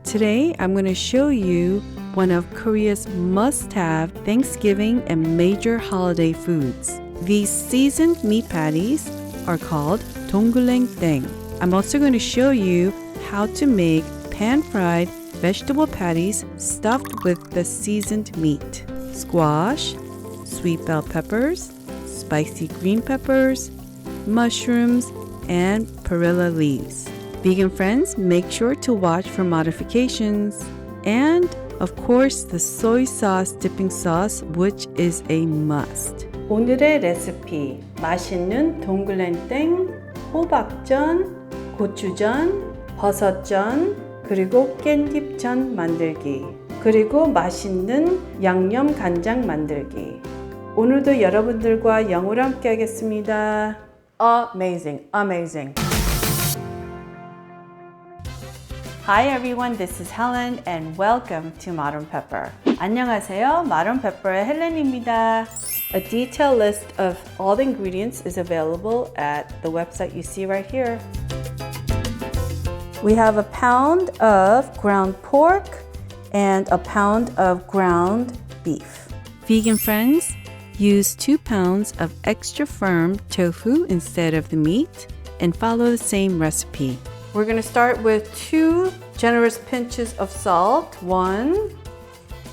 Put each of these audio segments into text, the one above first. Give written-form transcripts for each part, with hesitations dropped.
Today, I'm going to show you one of Korea's must-have Thanksgiving and major holiday foods. These seasoned meat patties are called 동그랑땡. I'm also going to show you how to make pan-fried vegetable patties stuffed with the seasoned meat. Squash, sweet bell peppers, spicy green peppers, mushrooms, and perilla leaves. Vegan friends, make sure to watch for modifications. And, of course, the soy sauce dipping sauce, which is a must. 오늘의 레시피, 맛있는 동그랑땡, 호박전, 고추전, 버섯전, 그리고 깻잎전 만들기. 그리고 맛있는 양념 간장 만들기. 오늘도 여러분들과 영어로 함께 하겠습니다. Amazing, amazing. Hi everyone, this is Helen and welcome to Modern Pepper. 안녕하세요, Modern Pepper의 헬렌입니다. A detailed list of all the ingredients is available at the website you see right here. We have a pound of ground pork and a pound of ground beef. Vegan friends, use 2 pounds of extra firm tofu instead of the meat and follow the same recipe. We're going to start with 2 generous pinches of salt. 1,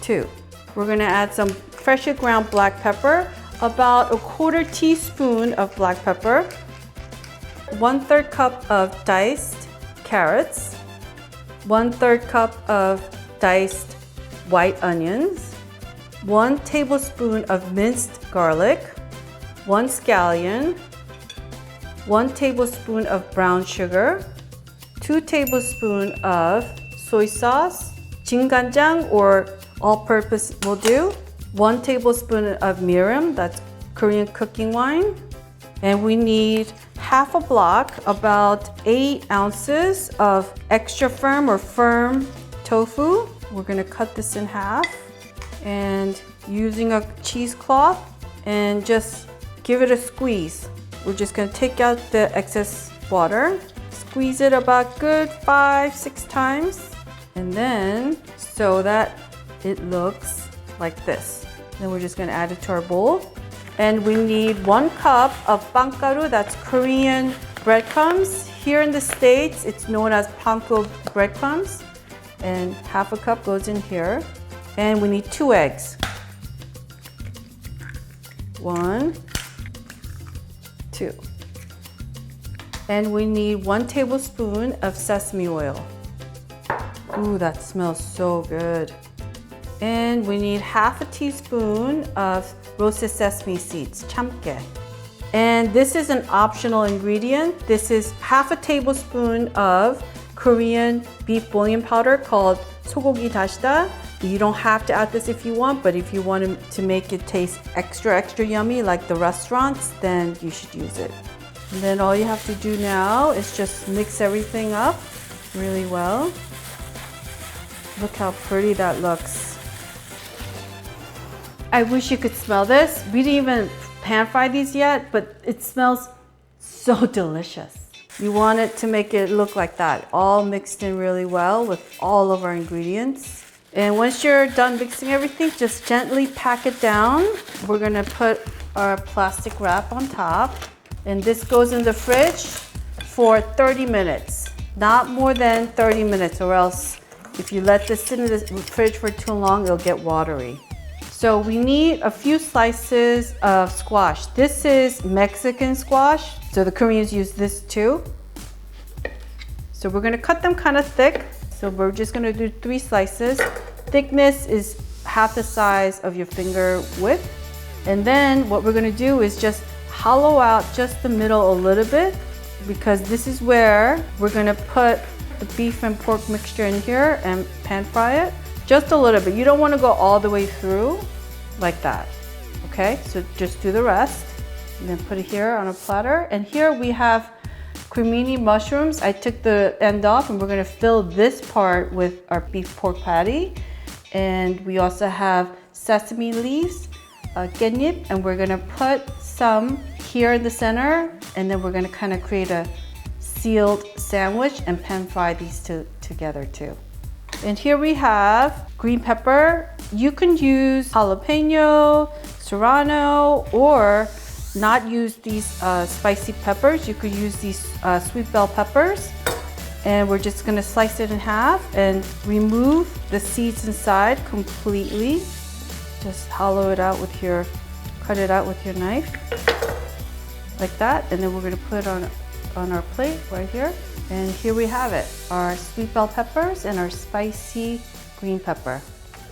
2. We're going to add some freshly ground black pepper, about a 1/4 teaspoon of black pepper, 1/3 cup of diced carrots, 1/3 cup of diced white onions, 1 tablespoon of minced garlic, 1 scallion, 1 tablespoon of brown sugar, 2 tablespoons of soy sauce, GanJang or all-purpose will do, 1 tablespoon of mirin, that's Korean cooking wine, and we need half a block, about 8 ounces of extra firm or firm tofu. We're gonna cut this in half and using a cheesecloth and just give it a squeeze. We're just gonna take out the excess water. Squeeze it about good 5-6 times and then so that it looks like this. Then we're just going to add it to our bowl. And we need 1 cup of 빵가루, that's Korean breadcrumbs. Here in the States, it's known as panko breadcrumbs. And half a cup goes in here. And we need 2 eggs. 1, 2. And we need 1 tablespoon of sesame oil. Ooh, that smells so good. And we need half a teaspoon of roasted sesame seeds, chamge. And this is an optional ingredient. This is half a tablespoon of Korean beef bouillon powder called 소고기 다시다. You don't have to add this if you want, but if you want to make it taste extra yummy like the restaurants, then you should use it. And then all you have to do now is just mix everything up really well. Look how pretty that looks. I wish you could smell this. We didn't even pan fry these yet, but it smells so delicious. You want it to make it look like that, all mixed in really well with all of our ingredients. And once you're done mixing everything, just gently pack it down. We're gonna put our plastic wrap on top. And this goes in the fridge for 30 minutes. Not more than 30 minutes or else if you let this sit in the fridge for too long, it'll get watery. So we need a few slices of squash. This is Mexican squash, so the Koreans use this too. So we're gonna cut them kind of thick. So we're just gonna do 3 slices. Thickness is half the size of your finger width. And then what we're gonna do is just hollow out just the middle a little bit because this is where we're gonna put the beef and pork mixture in here and pan fry it. Just a little bit. You don't wanna go all the way through like that. Okay, so just do the rest and then put it here on a platter. And here we have cremini mushrooms. I took the end off and we're gonna fill this part with our beef pork patty. And we also have sesame leaves, 깻잎, and we're gonna put some here in the center, and then we're gonna kind of create a sealed sandwich and pan fry these two together too. And here we have green pepper. You can use jalapeno, serrano, or not use these spicy peppers. You could use these sweet bell peppers. And we're just gonna slice it in half and remove the seeds inside completely. Just hollow it out with your, cut it out with your knife, like that. And then we're gonna put it on our plate right here. And here we have it, our sweet bell peppers and our spicy green pepper.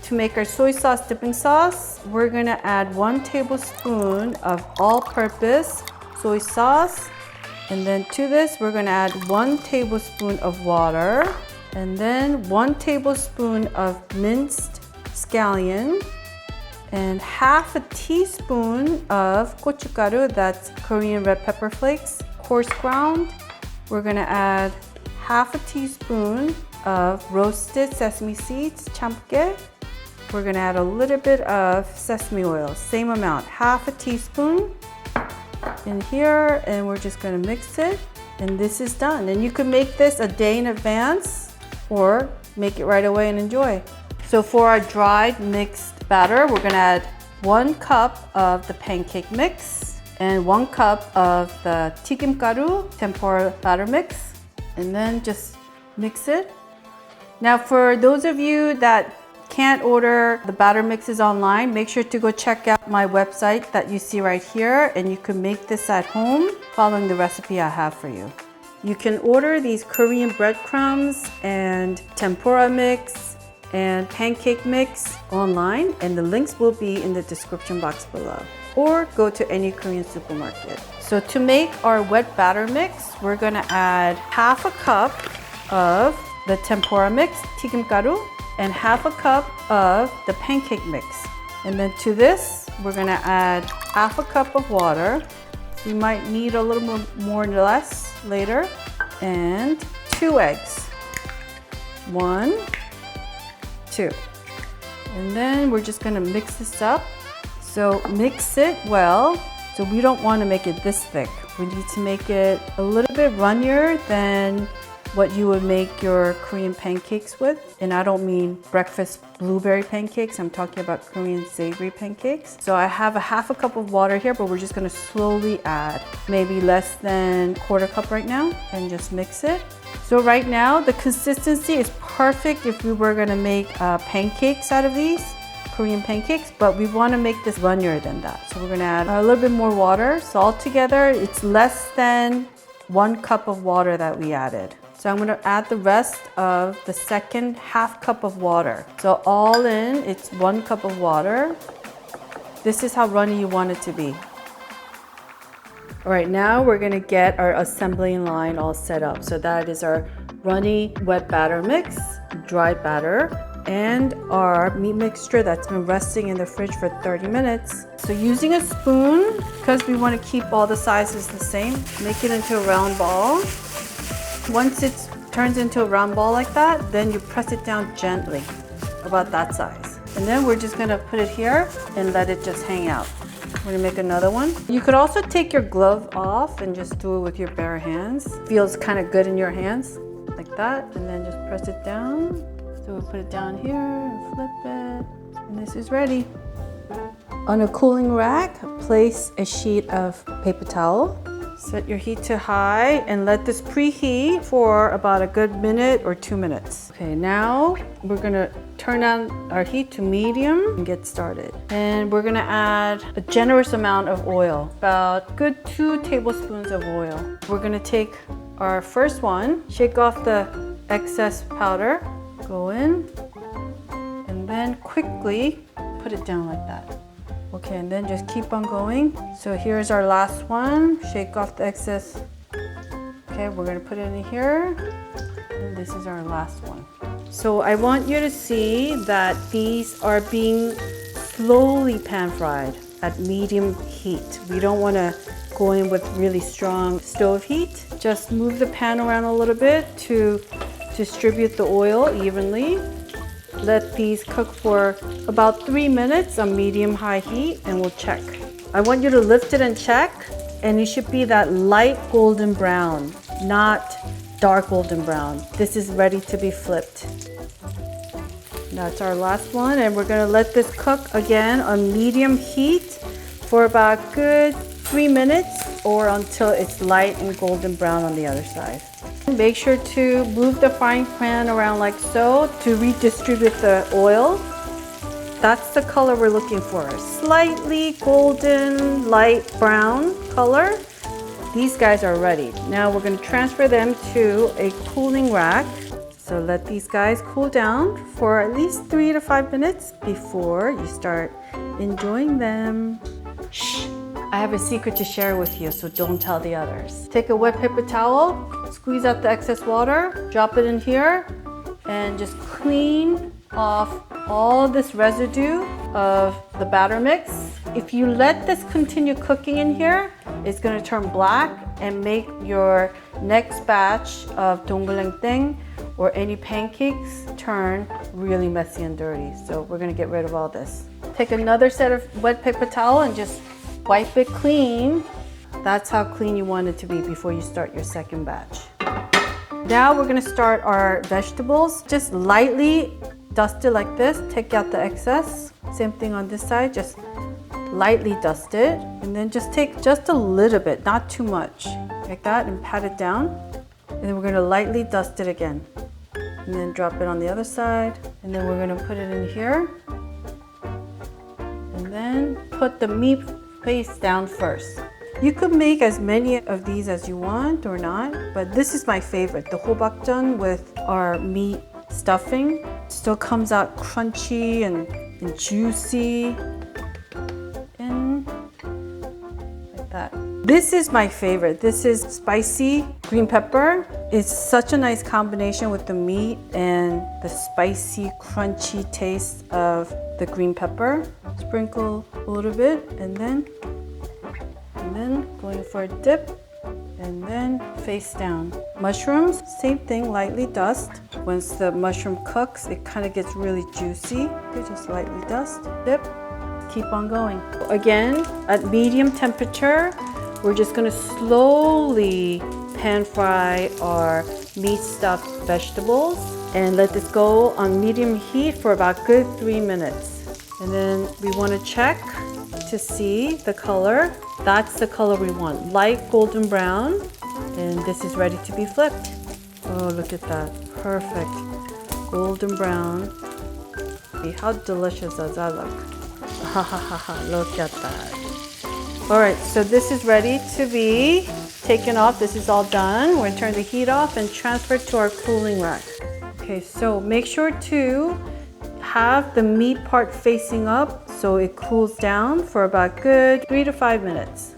To make our soy sauce dipping sauce, we're gonna add 1 tablespoon of all-purpose soy sauce. And then to this, we're gonna add 1 tablespoon of water, and then 1 tablespoon of minced scallion, and half a teaspoon of gochugaru, that's Korean red pepper flakes, coarse ground. We're gonna add half a teaspoon of roasted sesame seeds, chamgye. We're gonna add a little bit of sesame oil, same amount, half a teaspoon in here, and we're just gonna mix it, and this is done. And you can make this a day in advance or make it right away and enjoy. So for our dried mixed batter, we're gonna add 1 cup of the pancake mix and 1 cup of the 튀김가루 tempura batter mix, and then just mix it. Now for those of you that can't order the batter mixes online, make sure to go check out my website that you see right here, and you can make this at home following the recipe I have for you. You can order these Korean breadcrumbs and tempura mix and pancake mix online, and the links will be in the description box below, or go to any Korean supermarket. So to make our wet batter mix, we're gonna add half a cup of the tempura mix, 튀김가루, and half a cup of the pancake mix. And then to this, we're gonna add half a cup of water. You might need a little more or less later. And 2 eggs. 1, 2. And then we're just gonna mix this up. So mix it well. So we don't wanna make it this thick. We need to make it a little bit runnier than what you would make your Korean pancakes with. And I don't mean breakfast blueberry pancakes, I'm talking about Korean savory pancakes. So I have a half a cup of water here, but we're just gonna slowly add, maybe less than 1/4 cup right now, and just mix it. So right now, the consistency is perfect if we were gonna make pancakes out of these, Korean pancakes, but we wanna make this runnier than that. So we're gonna add a little bit more water. So altogether, it's less than 1 cup of water that we added. So I'm gonna add the rest of the second half cup of water. So all in, it's 1 cup of water. This is how runny you want it to be. All right, now we're gonna get our assembling line all set up. So that is our runny wet batter mix, dry batter, and our meat mixture that's been resting in the fridge for 30 minutes. So using a spoon, because we wanna keep all the sizes the same, make it into a round ball. Once it turns into a round ball like that, then you press it down gently, about that size. And then we're just gonna put it here and let it just hang out. We're gonna make another one. You could also take your glove off and just do it with your bare hands. Feels kind of good in your hands, like that. And then just press it down. So we'll put it down here and flip it. And this is ready. On a cooling rack, place a sheet of paper towel. Set your heat to high and let this preheat for about a good minute or 2 minutes. Okay, now we're gonna turn on our heat to medium and get started. And we're gonna add a generous amount of oil, about good 2 tablespoons of oil. We're gonna take our first one, shake off the excess powder, go in, and then quickly put it down like that. Okay, and then just keep on going. So here's our last one. Shake off the excess. Okay, we're gonna put it in here. And this is our last one. So I want you to see that these are being slowly pan fried at medium heat. We don't wanna go in with really strong stove heat. Just move the pan around a little bit to distribute the oil evenly. Let these cook for about 3 minutes on medium-high heat, and we'll check. I want you to lift it and check, and it should be that light golden brown, not dark golden brown. This is ready to be flipped. That's our last one, and we're gonna let this cook again on medium heat for about good 3 minutes or until it's light and golden brown on the other side. Make sure to move the frying pan around like so to redistribute the oil. That's the color we're looking for. Slightly golden, light brown color. These guys are ready. Now we're going to transfer them to a cooling rack. So let these guys cool down for at least 3 to 5 minutes before you start enjoying them. Shh! I have a secret to share with you, so don't tell the others. Take a wet paper towel, squeeze out the excess water, drop it in here, and just clean off all this residue of the batter mix. If you let this continue cooking in here, it's gonna turn black and make your next batch of 동그랑땡 or any pancakes turn really messy and dirty. So we're gonna get rid of all this. Take another set of wet paper towel and just wipe it clean. That's how clean you want it to be before you start your second batch. Now we're gonna start our vegetables. Just lightly dust it like this. Take out the excess. Same thing on this side. Just lightly dust it. And then just take just a little bit, not too much. Like that, and pat it down. And then we're gonna lightly dust it again. And then drop it on the other side. And then we're gonna put it in here. And then put the meat paste down first. You could make as many of these as you want or not, but this is my favorite. The 호박전 with our meat stuffing still comes out crunchy and juicy and like that. This is my favorite. This is spicy green pepper. It's such a nice combination with the meat and the spicy, crunchy taste of the green pepper. Sprinkle a little bit and then going for a dip and then face down. Mushrooms, same thing, lightly dust. Once the mushroom cooks, it kind of gets really juicy. Okay, just lightly dust, dip, keep on going. Again, at medium temperature, we're just gonna slowly pan fry our meat stuffed vegetables and let this go on medium heat for about good 3 minutes. And then we wanna check to see the color. That's the color we want, light golden brown. And this is ready to be flipped. Oh, look at that, perfect. Golden brown. How delicious does that look? Ha ha ha ha, look at that. All right, so this is ready to be taken off. This is all done. We're gonna turn the heat off and transfer to our cooling rack. Okay, so make sure to have the meat part facing up so it cools down for about good 3 to 5 minutes.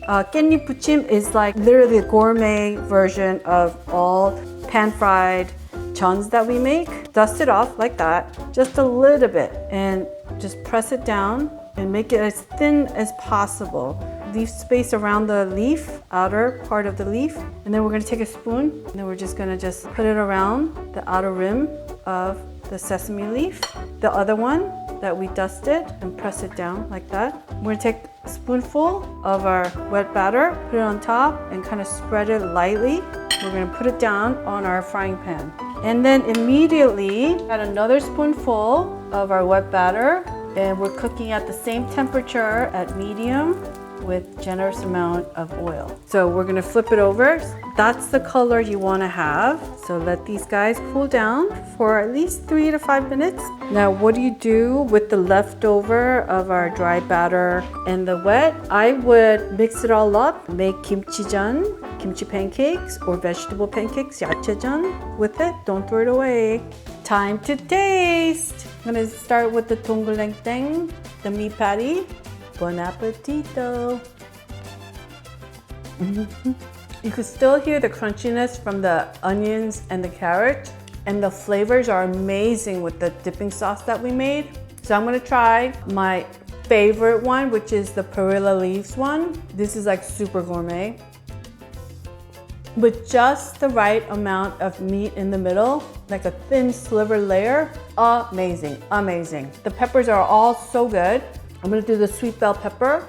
깻잎 부침 is like literally a gourmet version of all pan-fried jeons that we make. Dust it off like that, just a little bit, and just press it down and make it as thin as possible. Leave space around the leaf, outer part of the leaf, and then we're gonna take a spoon and then we're just gonna put it around the outer rim of the sesame leaf. The other one that we dusted and press it down like that. We're gonna take a spoonful of our wet batter, put it on top and kind of spread it lightly. We're gonna put it down on our frying pan. And then immediately add another spoonful of our wet batter, and we're cooking at the same temperature at medium with generous amount of oil. So we're gonna flip it over. That's the color you wanna have. So let these guys cool down for at least 3 to 5 minutes. Now, what do you do with the leftover of our dry batter and the wet? I would mix it all up, make kimchijeon, kimchi pancakes, or vegetable pancakes, 야채전 with it. Don't throw it away. Time to taste. I'm gonna start with the 동그랑땡, the meat patty. Bon appetito. You can still hear the crunchiness from the onions and the carrot, and the flavors are amazing with the dipping sauce that we made. So I'm gonna try my favorite one, which is the perilla leaves one. This is like super gourmet. With just the right amount of meat in the middle, like a thin sliver layer, amazing, amazing. The peppers are all so good. I'm gonna do the sweet bell pepper.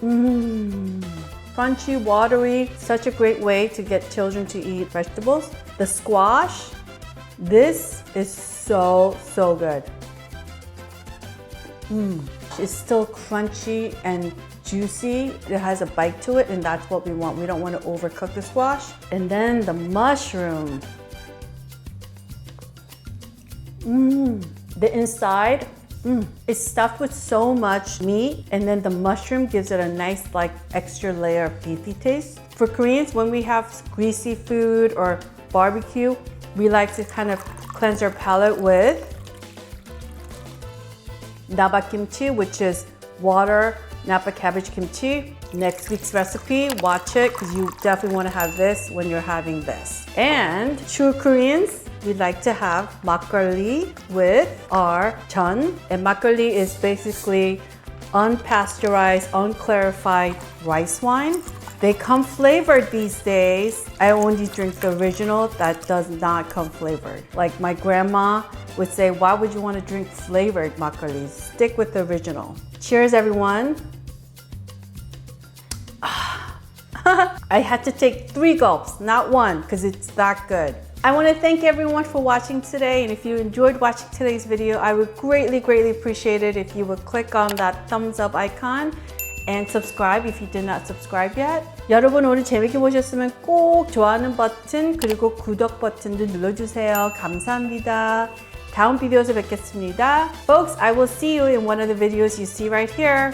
Crunchy, watery, such a great way to get children to eat vegetables. The squash, this is so good. It's still crunchy and juicy. It has a bite to it, and that's what we want. We don't want to overcook the squash. And then the mushroom. The inside, it's stuffed with so much meat, and then the mushroom gives it a nice like extra layer of beefy taste. For Koreans, when we have greasy food or barbecue, we like to kind of cleanse our palate with Napa kimchi, which is water Napa cabbage kimchi. Next week's recipe, watch it because you definitely want to have this when you're having this. And true Koreans, we like to have makgeolli with our jeon. And makgeolli is basically unpasteurized, unclarified rice wine. They come flavored these days. I only drink the original that does not come flavored. Like my grandma would say, why would you want to drink flavored makgeolli? Stick with the original. Cheers, everyone. I had to take 3 gulps, not 1, because it's that good. I want to thank everyone for watching today, and if you enjoyed watching today's video, I would greatly appreciate it if you would click on that thumbs up icon and subscribe if you did not subscribe yet. 여러분 오늘 재밌게 보셨으면 꼭 좋아하는 버튼 그리고 구독 버튼도 눌러주세요. 감사합니다. 다음 비디오에서 뵙겠습니다. Folks, I will see you in one of the videos you see right here.